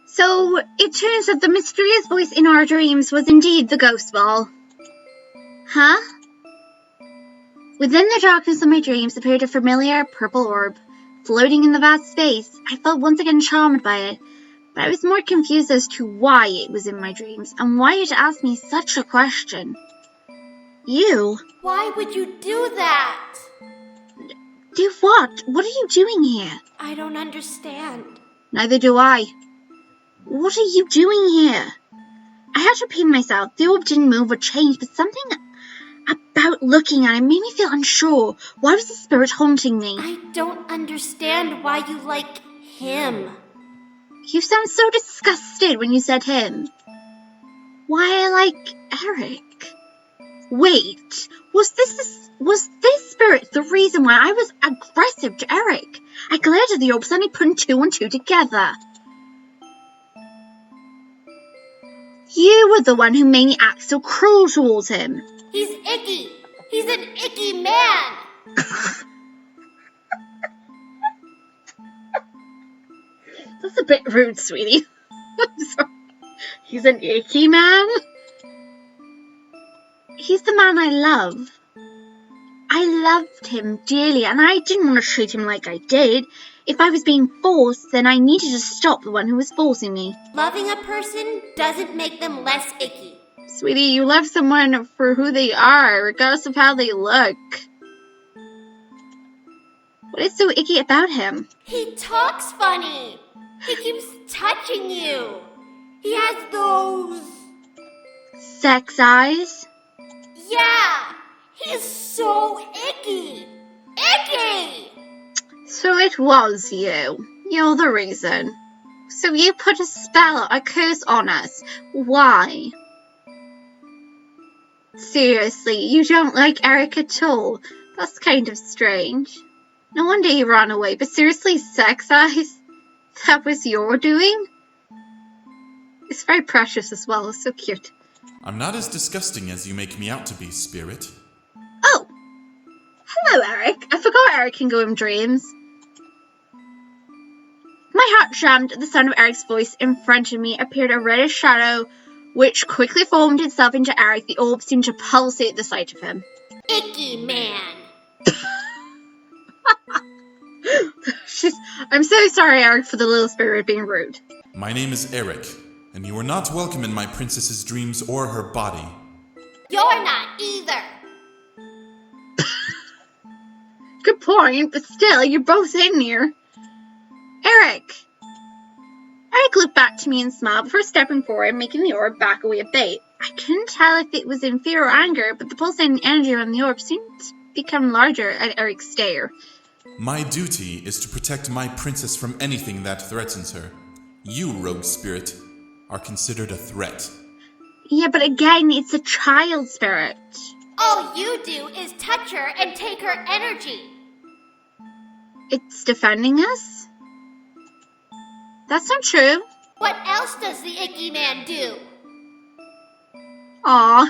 So, it turns out the mysterious voice in our dreams was indeed the ghost ball. Huh? Within the darkness of my dreams appeared a familiar purple orb. Floating in the vast space, I felt once again charmed by it, but I was more confused as to why it was in my dreams, and why it asked me such a question. You? Why would you do that? Do what? What are you doing here? I don't understand. Neither do I. What are you doing here? I had to repeat myself. The orb didn't move or change, but something about looking at it made me feel unsure. Why was the spirit haunting me? I don't understand why you like him. You sound so disgusted when you said him. Why I like Eric. Wait, was this spirit the reason why I was aggressive to Eric? I glared at the orb, suddenly putting two and two together. You were the one who made me act so cruel towards him. He's icky. He's an icky man. That's a bit rude, sweetie. I'm sorry. He's an icky man? He's the man I love. I loved him dearly, and I didn't want to treat him like I did. If I was being forced, then I needed to stop the one who was forcing me. Loving a person doesn't make them less icky. Sweetie, you love someone for who they are, regardless of how they look. What is so icky about him? He talks funny. He keeps touching you. He has those... Sex eyes? Yeah! He's so icky! Icky! So it was you. You're the reason. So you put a spell, a curse on us. Why? Seriously, you don't like Eric at all. That's kind of strange. No wonder he ran away, but seriously, sex eyes? That was your doing? It's very precious as well, it's so cute. I'm not as disgusting as you make me out to be, Spirit. Oh! Hello, Eric. I forgot Eric can go in dreams. My heart jammed at the sound of Eric's voice. In front of me appeared a reddish shadow, which quickly formed itself into Eric. The orb seemed to pulsate at the sight of him. Icky man! I'm so sorry, Eric, for the little spirit being rude. My name is Eric, and you are not welcome in my princess's dreams or her body. You're not either! Good point, but still, you're both in here. Eric! Eric looked back to me and smiled before stepping forward, making the orb back away a bit. I couldn't tell if it was in fear or anger, but the pulsating energy around the orb seemed to become larger at Eric's stare. My duty is to protect my princess from anything that threatens her. You, rogue spirit, are considered a threat. Yeah, but again, it's a child spirit. All you do is touch her and take her energy. It's defending us? That's not true. What else does the icky man do? Aww.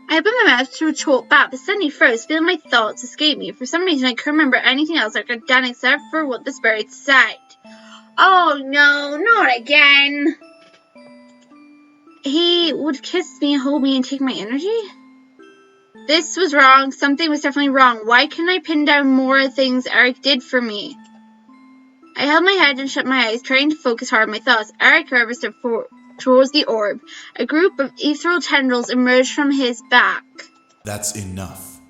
I opened my mouth to retort back, but suddenly froze, feeling my thoughts escape me. For some reason, I couldn't remember anything else I could have done except for what the spirit said. Oh no, not again. He would kiss me, hold me, and take my energy? This was wrong. Something was definitely wrong. Why couldn't I pin down more things Eric did for me? I held my head and shut my eyes, trying to focus hard on my thoughts. Eric, however, stepped towards the orb. A group of ethereal tendrils emerged from his back. That's enough.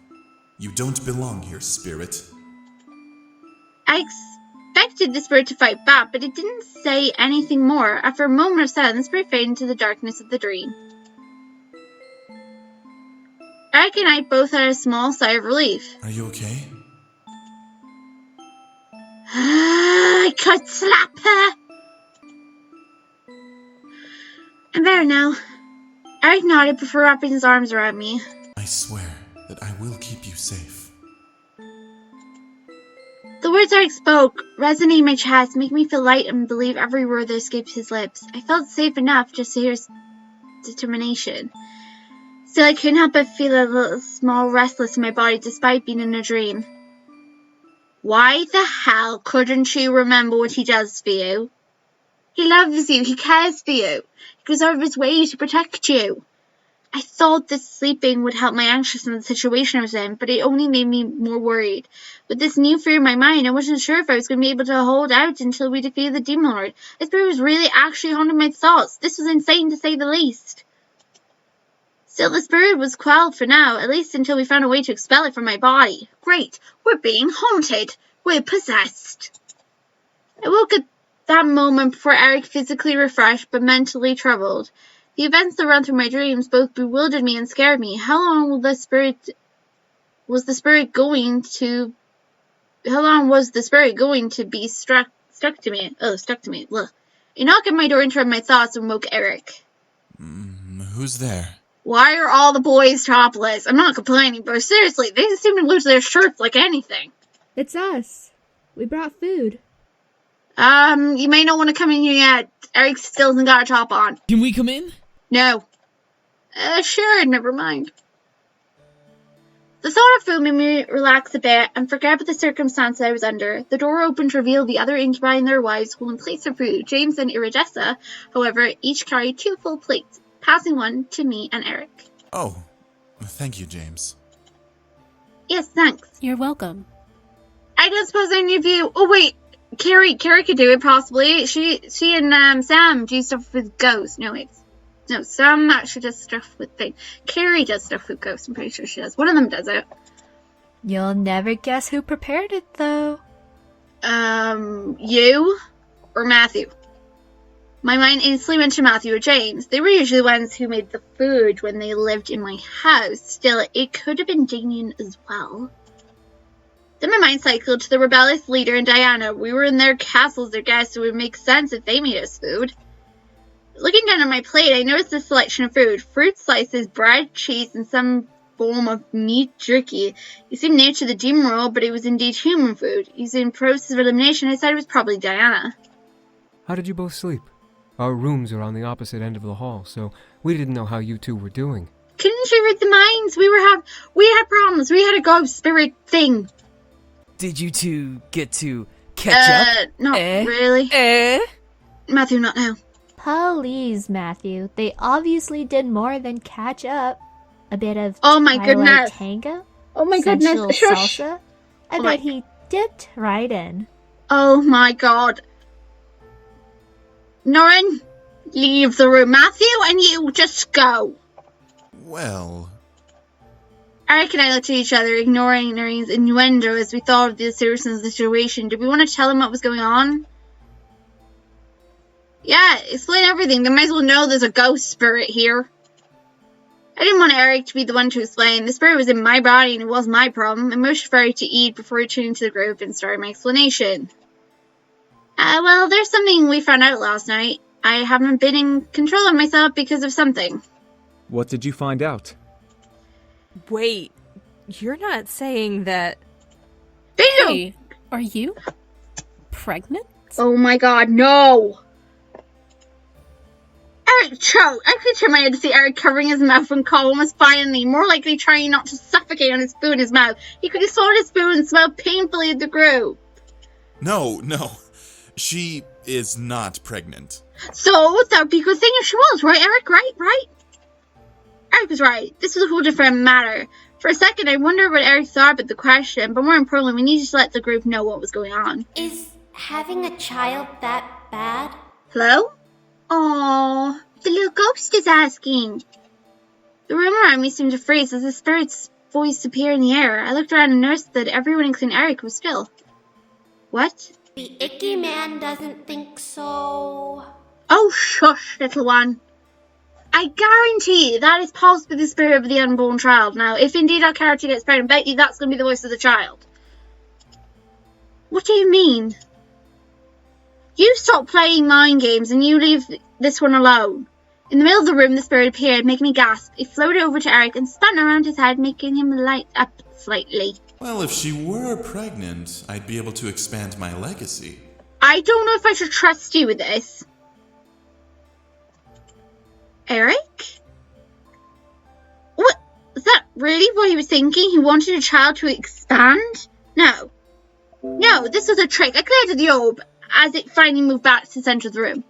You don't belong here, Spirit. I expected the spirit to fight back, but it didn't say anything more. After a moment of silence, the spirit faded into the darkness of the dream. Eric and I both had a small sigh of relief. Are you okay? I could slap her! I'm better now. Eric nodded before wrapping his arms around me. I swear that I will keep you safe. The words Eric spoke resonated in my chest, making me feel light and believe every word that escaped his lips. I felt safe enough just to hear his determination. Still, I couldn't help but feel a little small restless in my body despite being in a dream. Why the hell couldn't you remember what he does for you? He loves you. He cares for you. He goes out of his way to protect you. I thought this sleeping would help my anxiousness in the situation I was in, but it only made me more worried. With this new fear in my mind, I wasn't sure if I was going to be able to hold out until we defeated the Demon Lord. This spirit was really actually haunting my thoughts. This was insane to say the least. Still, the spirit was quelled for now, at least until we found a way to expel it from my body. Great, we're being haunted. We're possessed. I woke at that moment before Eric, physically refreshed but mentally troubled. The events that ran through my dreams both bewildered me and scared me. How long was the spirit going to be stuck to me? Ugh. A knock at my door interrupted my thoughts and woke Eric. Who's there? Why are all the boys topless? I'm not complaining, but seriously, they seem to lose their shirts like anything. It's us. We brought food. You may not want to come in here yet. Eric still hasn't got a top on. Can we come in? No. Sure, never mind. The thought of food made me relax a bit and forget about the circumstances I was under. The door opened to reveal the other incubi and their wives holding plates of food. James and Iridessa, however, each carried 2 full plates, passing one to me and Eric. Oh, thank you, James. Yes, thanks. You're welcome. I don't suppose any of you... Oh, wait. Carrie could do it, possibly. She and Sam do stuff with ghosts. No, Sam actually does stuff with things. Carrie does stuff with ghosts. I'm pretty sure she does. One of them does it. You'll never guess who prepared it, though. You or Matthew? My mind instantly went to Matthew or James. They were usually the ones who made the food when they lived in my house. Still, it could have been Damien as well. Then my mind cycled to the rebellious leader and Diana. We were in their castle as their guests, so it would make sense if they made us food. Looking down at my plate, I noticed a selection of food. Fruit slices, bread, cheese, and some form of meat jerky. It seemed near to the demon roll, but it was indeed human food. Using process of elimination, I decided it was probably Diana. How did you both sleep? Our rooms are on the opposite end of the hall, so we didn't know how you two were doing. Couldn't you read the minds? We had problems. We had a ghost spirit thing. Did you two get to catch up? Not really. Matthew, not now. Please, Matthew. They obviously did more than catch up. A bit of Oh my Twilight goodness. Tango, Oh my sensual goodness. Shush. salsa. I Oh bet my- he dipped right in. Oh my god. Norrin, leave the room. Matthew, and you just go. Well, Eric and I looked at each other, ignoring Norrin's innuendo as we thought of the seriousness of the situation. Did we want to tell him what was going on? Yeah, explain everything. They might as well know there's a ghost spirit here. I didn't want Eric to be the one to explain. The spirit was in my body and it was my problem. I motioned for Eric to eat before returning to the group and started my explanation. Well, there's something we found out last night. I haven't been in control of myself because of something. What did you find out? Wait, you're not saying that... Bingo! Hey, are you pregnant? Oh my god, no! Eric choked. I could turn my head to see Eric covering his mouth when Colin was finally, more likely trying not to suffocate on his spoon in his mouth. He could have swallowed his spoon and smelled painfully at the group. no. She is not pregnant. So, that would be a good thing if she was, right, Eric? Right? Eric was right. This was a whole different matter. For a second, I wondered what Eric thought about the question, but more importantly, we needed to let the group know what was going on. Is having a child that bad? Hello? Aww, the little ghost is asking. The room around me seemed to freeze as the spirit's voice appeared in the air. I looked around and noticed that everyone, including Eric, was still. What? The icky man doesn't think so. Oh, shush, little one. I guarantee that is possibly the spirit of the unborn child. Now, if indeed our character gets pregnant, bet you that's going to be the voice of the child. What do you mean? You stop playing mind games and you leave this one alone. In the middle of the room, the spirit appeared, making me gasp. It floated over to Eric and spun around his head, making him light up slightly. Well, if she were pregnant, I'd be able to expand my legacy. I don't know if I should trust you with this. Eric? What? Is that really what he was thinking? He wanted a child to expand? No, this was a trick. I cleared the orb as it finally moved back to the center of the room.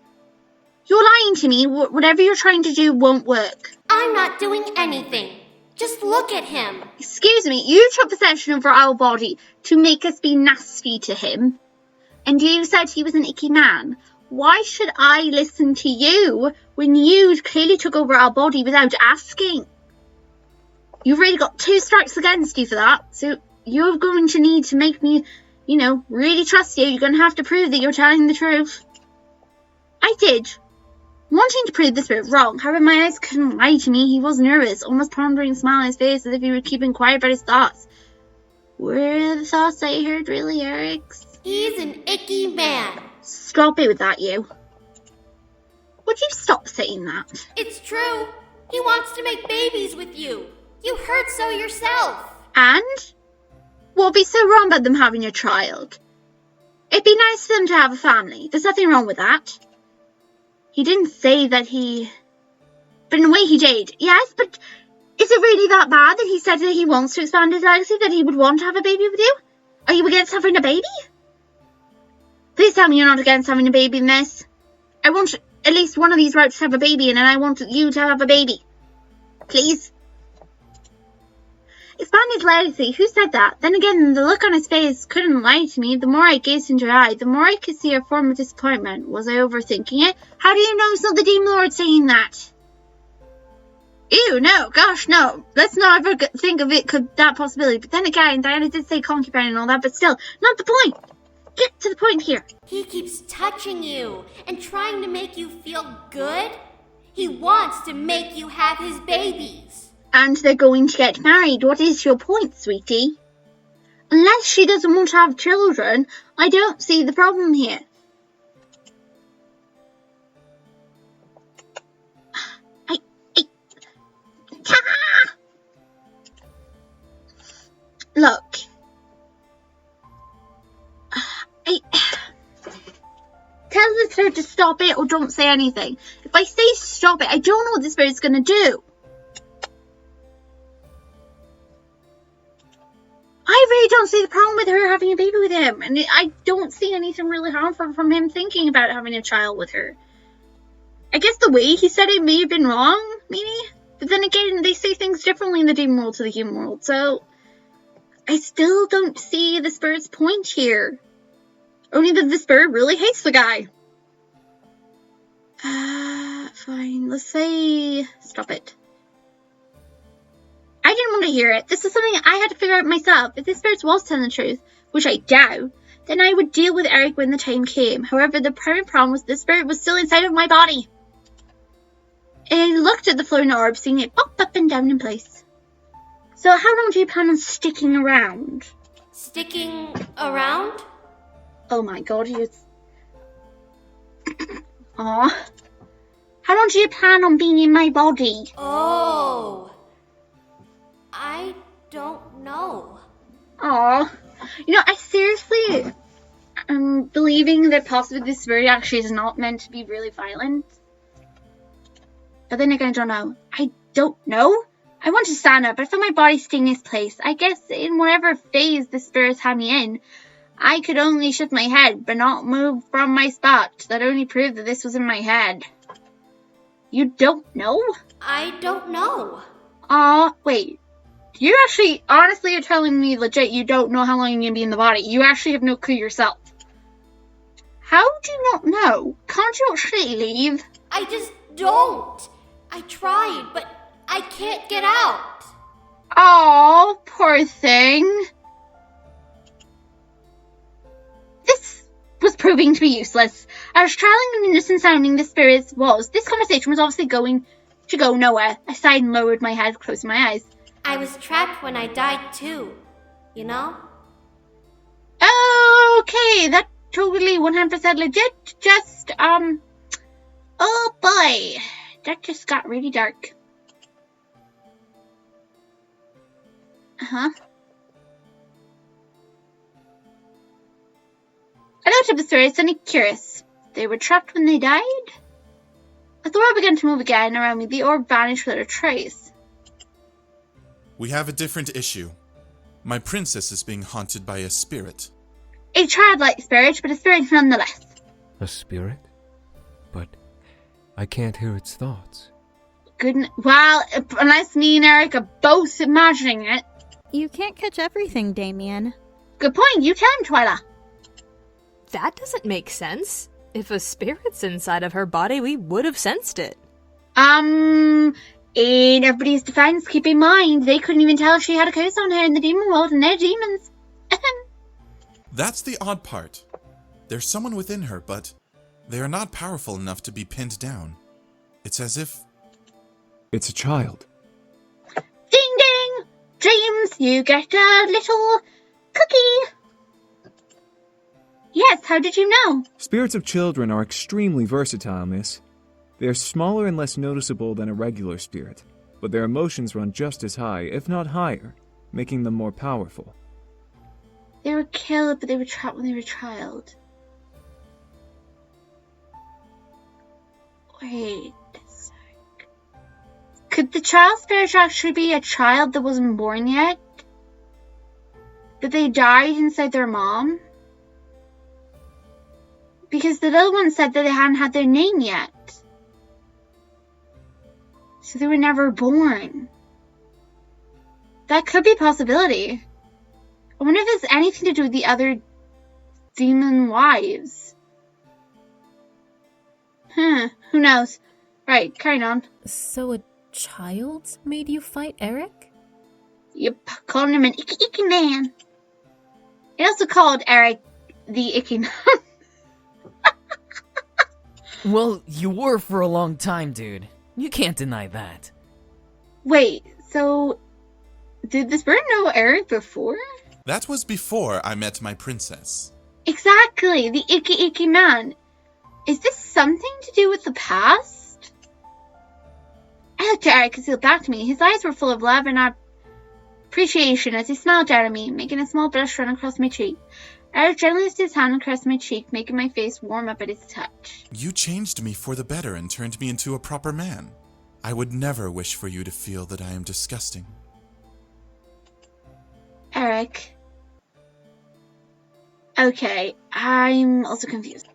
You're lying to me. Whatever you're trying to do won't work. I'm not doing anything. Just look at him. Excuse me, you took possession over our body to make us be nasty to him. And you said he was an icky man. Why should I listen to you when you clearly took over our body without asking? You've really got 2 strikes against you for that. So you're going to need to make me, really trust you. You're going to have to prove that you're telling the truth. I did. Wanting to prove the spirit wrong, however, my eyes couldn't lie to me. He was nervous, almost pondering a smile on his face as if he were keeping quiet about his thoughts. Were the thoughts I heard really Eric's? He's an icky man. Stop it with that, you. Would you stop saying that? It's true. He wants to make babies with you. You heard so yourself. And? What would be so wrong about them having a child? It'd be nice for them to have a family. There's nothing wrong with that. He didn't say that he... But in a way he did. Yes, but is it really that bad that he said that he wants to expand his legacy, that he would want to have a baby with you? Are you against having a baby? Please tell me you're not against having a baby in this. I want at least one of these routes to have a baby in, and I want you to have a baby. Please. Expand his legacy? Who said that? Then again, the look on his face couldn't lie to me. The more I gazed into her eye, the more I could see her form of disappointment. Was I overthinking it? How do you know it's not the Demon Lord saying that? Ew, no, gosh, no. Let's not ever think of it, that possibility. But then again, Diana did say concubine and all that, but still, not the point. Get to the point here. He keeps touching you and trying to make you feel good. He wants to make you have his babies. And they're going to get married. What is your point, sweetie? Unless she doesn't want to have children, I don't see the problem here. Look. Tell the spirit to stop it or don't say anything. If I say stop it, I don't know what the spirit's going to do. I really don't see the problem with her having a baby with him. And I don't see anything really harmful from him thinking about having a child with her. I guess the way he said it may have been wrong, maybe? But then again, they say things differently in the demon world to the human world. So, I still don't see the spirit's point here. Only that the spirit really hates the guy. Fine. Let's say... Stop it. I didn't want to hear it. This is something I had to figure out myself. If the spirits was telling the truth, which I doubt, then I would deal with Eric when the time came. However, the primary problem was the spirit was still inside of my body. I looked at the floating orb, seeing it pop up and down in place. So how long do you plan on sticking around? Sticking around? Oh my god, you... Aw. How long do you plan on being in my body? Oh... I don't know. Aw. I seriously am believing that possibly this spirit actually is not meant to be really violent. But then again, I don't know. I don't know. I want to stand up, but I feel my body staying in its place. I guess in whatever phase the spirits had me in, I could only shift my head, but not move from my spot. That only proved that this was in my head. You don't know? I don't know. Aw, wait. You actually, honestly, are telling me legit you don't know how long you're going to be in the body. You actually have no clue yourself. How do you not know? Can't you actually leave? I just don't. I tried, but I can't get out. Oh, poor thing. This was proving to be useless. As trialing and innocent sounding the spirits was, this conversation was obviously going to go nowhere. I sighed and lowered my head, closing my eyes. I was trapped when I died too, you know? Okay, that totally 100% legit. Just, oh boy, that just got really dark. I looked up the story, suddenly curious. They were trapped when they died? As the world began to move again around me, the orb vanished without a trace. We have a different issue. My princess is being haunted by a spirit. A childlike spirit, but a spirit nonetheless. A spirit? But I can't hear its thoughts. Well, unless me and Eric are both imagining it. You can't catch everything, Damien. Good point. You tell him, Twyla. That doesn't make sense. If a spirit's inside of her body, we would have sensed it. In everybody's defense, keep in mind, they couldn't even tell if she had a curse on her in the demon world, and they're demons. That's the odd part. There's someone within her, but they are not powerful enough to be pinned down. It's as if... It's a child. Ding ding! Dreams, you get a little cookie. Yes, how did you know? Spirits of children are extremely versatile, miss. They are smaller and less noticeable than a regular spirit, but their emotions run just as high, if not higher, making them more powerful. They were killed, but they were trapped when they were a child. Wait a sec. Could the child spirit actually be a child that wasn't born yet? That they died inside their mom? Because the little one said that they hadn't had their name yet. So they were never born. That could be a possibility. I wonder if it's anything to do with the other demon wives. Who knows? Right, carrying on. So a child made you fight Eric? Yep, calling him an icky man. It also called Eric the icky man. Well, you were for a long time, dude. You can't deny that. Wait, so did the spirit know Eric before? That was before I met my princess. Exactly, the icky man. Is this something to do with the past? I looked at Eric as he looked back to me. His eyes were full of love and appreciation as he smiled down at me, making a small blush run across my cheek. Eric gently lifted his hand across my cheek, making my face warm up at his touch. You changed me for the better and turned me into a proper man. I would never wish for you to feel that I am disgusting. Eric. Okay, I'm also confused.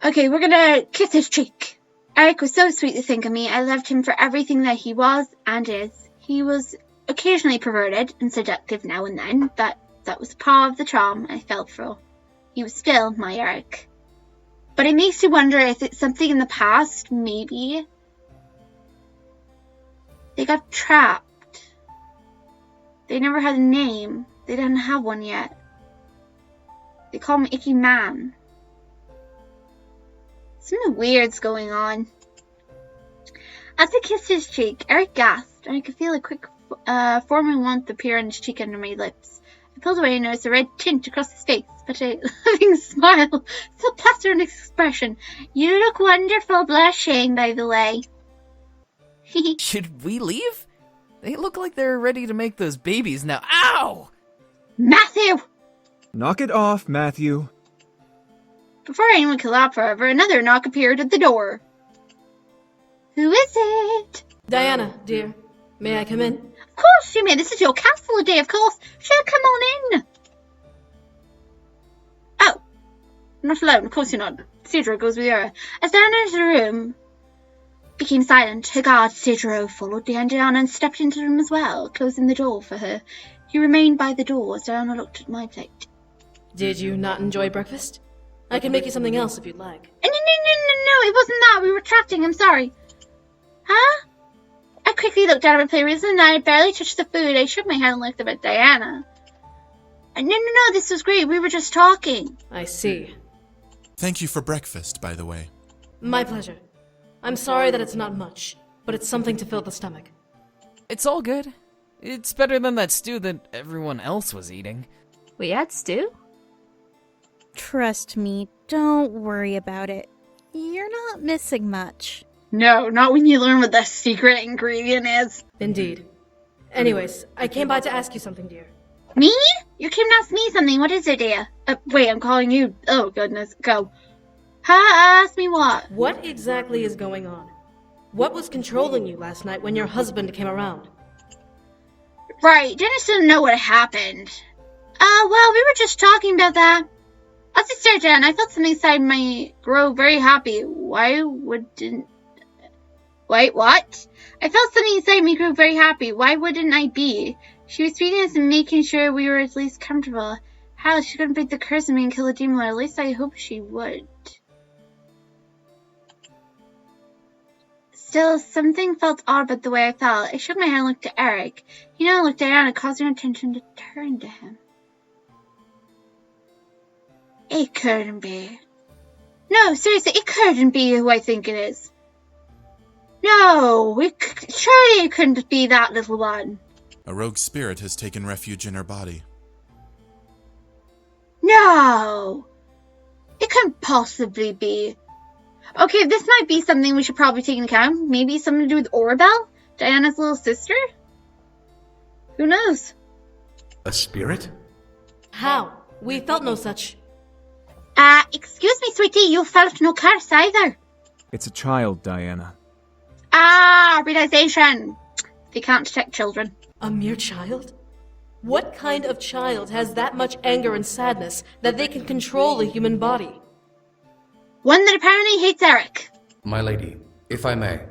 Okay, we're gonna kiss his cheek. Eric was so sweet to think of me. I loved him for everything that he was and is. He was occasionally perverted and seductive now and then, but that was part of the charm I felt for. He was still my Eric. But it makes you wonder if it's something in the past, maybe. They got trapped. They never had a name. They didn't have one yet. They call him Icky Man. Something weird's going on. As I kissed his cheek, Eric gasped, and I could feel a quick forming warmth appear on his cheek under my lips. I pulled away and noticed a red tint across his face, but a loving smile, so pleasant an expression. You look wonderful blushing, by the way. Should we leave? They look like they're ready to make those babies now. Ow! Matthew! Knock it off, Matthew. Before anyone could laugh, however, another knock appeared at the door. Who is it? Diana, dear, may I come in? Of course you may. This is your castle today, of course. Sure, come on in. Oh, not alone. Of course you're not. Cedro goes with you. As Diana entered the room, became silent. Her guard, Cedro, followed Diana and stepped into the room as well, closing the door for her. He remained by the door as Diana looked at my plate. Did you not enjoy breakfast? I can make you something else if you'd like. No, it wasn't that. We were chatting. I'm sorry. Huh? I quickly looked down at my plate, and I barely touched the food. I shook my head and looked up at Diana. No, this was great. We were just talking. I see. Thank you for breakfast, by the way. My pleasure. I'm sorry that it's not much, but it's something to fill the stomach. It's all good. It's better than that stew that everyone else was eating. We had stew? Trust me, don't worry about it. You're not missing much. No, not when you learn what the secret ingredient is. Indeed. Anyways, I came by to ask you something, dear. Me? You came to ask me something. What is it, dear? Wait, I'm calling you. Oh, goodness. Go. Ask me what? What exactly is going on? What was controlling you last night when your husband came around? Right, Dennis didn't know what happened. Well, we were just talking about that. As I stared down, I felt something inside me grow very happy. Why wouldn't... Wait, what? I felt something inside me grew very happy. Why wouldn't I be? She was feeding us and making sure we were at least comfortable. Hell, she couldn't break the curse of me and kill a demon, or at least I hope she would. Still, something felt odd about the way I felt. I shook my head and looked at Eric. He now looked down and caused her attention to turn to him. It couldn't be. No, seriously, it couldn't be who I think it is. No, surely it couldn't be that little one. A rogue spirit has taken refuge in her body. No, it couldn't possibly be. Okay, this might be something we should probably take into account. Maybe something to do with Orabelle, Diana's little sister? Who knows? A spirit? How? We felt no such. Excuse me, sweetie, you felt no curse either. It's a child, Diana. Realization. They can't detect children. A mere child? What kind of child has that much anger and sadness that they can control the human body? One that apparently hates Eric. My lady, if I may.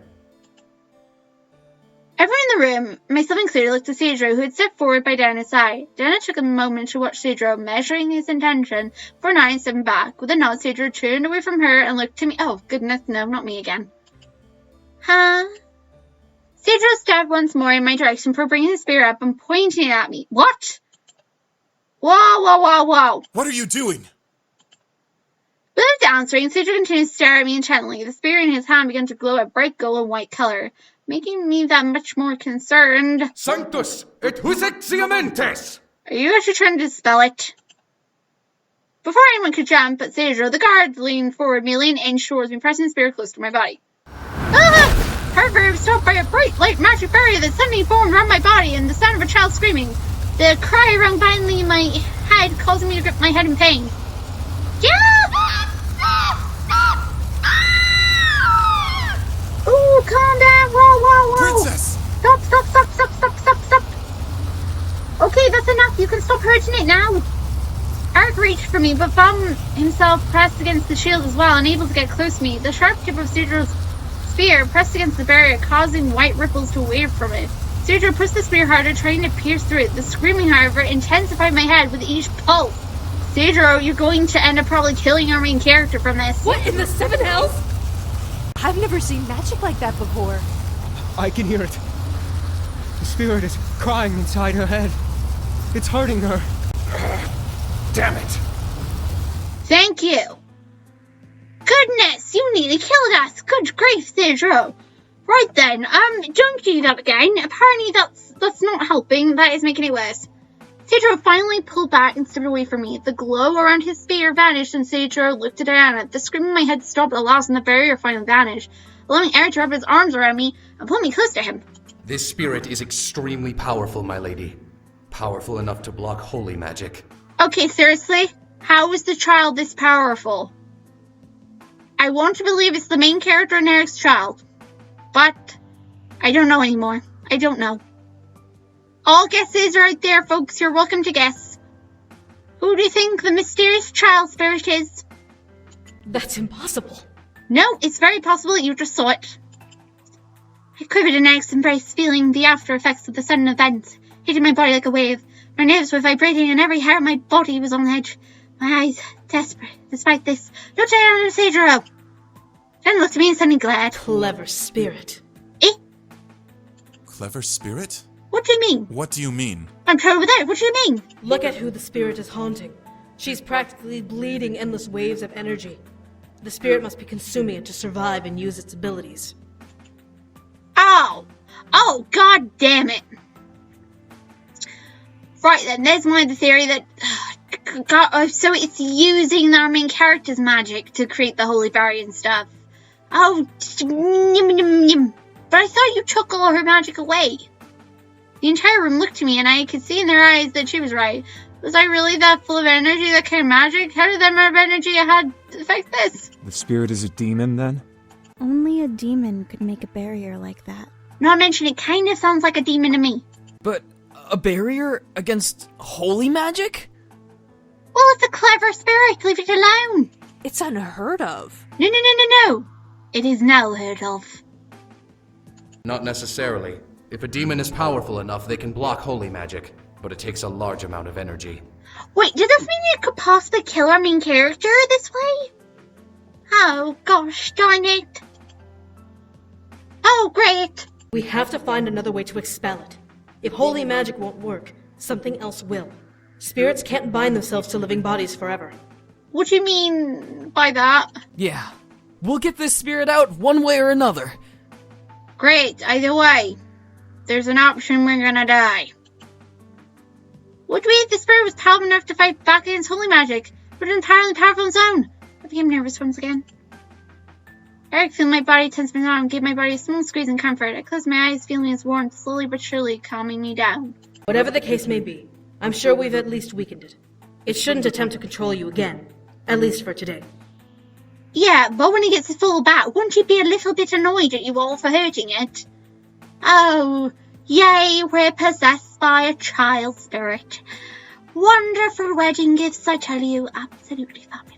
Everyone in the room, myself included, looked at Cedro, who had stepped forward by Diana's side. Diana took a moment to watch Cedro, measuring his intention for nodding, stepping back. With a nod, Cedro turned away from her and looked to me. Oh, goodness, no, not me again. Huh? Cedro stepped once more in my direction for bringing his spear up and pointing at me. What? Whoa. What are you doing? Without answering, Cedro continued to stare at me intently. The spear in his hand began to glow a bright golden white color, making me that much more concerned. Sanctus et husexiamentes! Are you actually trying to dispel it? Before anyone could jump at Cedro, the guard leaned forward, me leaned in towards me, pressing the spear close to my body. Her verb was stopped by a bright light magic barrier that suddenly formed around my body and the sound of a child screaming. The cry rang violently in my head, causing me to grip my head in pain. Ooh, calm down. Whoa. Princess! Stop. Okay, that's enough. You can stop hurting it now. Eric reached for me, but found himself pressed against the shield as well, unable to get close to me. The sharp tip of Cedro's spear pressed against the barrier, causing white ripples to wave from it. Cedro pushed the spear harder, trying to pierce through it. The screaming, however, intensified my head with each pulse. Cedro, you're going to end up probably killing our main character from this. What in the seven hells? I've never seen magic like that before. I can hear it. The spirit is crying inside her head. It's hurting her. Damn it! Thank you. Goodness, you nearly killed us. Good grief, Cedro. Right then, don't do that again. Apparently that's not helping. That is making it worse. Cedro finally pulled back and stepped away from me. The glow around his spear vanished and Cedro looked at Diana. The scream in my head stopped at last and the barrier finally vanished, allowing Eric to wrap his arms around me and pull me close to him. This spirit is extremely powerful, my lady. Powerful enough to block holy magic. Okay, seriously? How is the child this powerful? I want to believe it's the main character in Eric's child, but I don't know anymore. I don't know. All guesses are out there, folks. You're welcome to guess. Who do you think the mysterious child spirit is? That's impossible. No, it's very possible that you just saw it. I quivered in Eric's embrace, feeling the after effects of the sudden events hitting my body like a wave. My nerves were vibrating and every hair in my body was on edge. My eyes, desperate, despite this, looked down at Cedro. Then looked at me and suddenly glared. Clever spirit. Eh? Clever spirit? What do you mean? What do you mean? I'm told over there. What do you mean? Look at who the spirit is haunting. She's practically bleeding endless waves of energy. The spirit must be consuming it to survive and use its abilities. Oh, god damn it. Right then, there's my other theory that... so it's using our main character's magic to create the holy barrier and stuff. Oh, but I thought you took all her magic away. The entire room looked to me and I could see in their eyes that she was right. Was I really that full of energy, that kind of magic? How did that amount of energy I had affect this? The spirit is a demon, then? Only a demon could make a barrier like that. Not mention it kind of sounds like a demon to me. But a barrier against holy magic? Well, it's a clever spirit. Leave it alone. It's unheard of. No. It is now heard of. Not necessarily. If a demon is powerful enough, they can block holy magic, but it takes a large amount of energy. Wait, does this mean you could possibly kill our main character this way? Oh, gosh, darn it. Oh, great. We have to find another way to expel it. If holy magic won't work, something else will. Spirits can't bind themselves to living bodies forever. What do you mean by that? Yeah. We'll get this spirit out one way or another. Great, either way. There's an option we're gonna die. What do we if the spirit was powerful enough to fight back against holy magic, but entirely powerful on its own? I became nervous once again. Eric felt my body tense my arm, gave my body a small squeeze and comfort. I closed my eyes, feeling its warmth slowly but surely calming me down. Whatever the case may be, I'm sure we've at least weakened it. It shouldn't attempt to control you again, at least for today. Yeah, but when it gets its full back, won't you be a little bit annoyed at you all for hurting it? Oh, yay, we're possessed by a child spirit. Wonderful wedding gifts, I tell you, absolutely fabulous.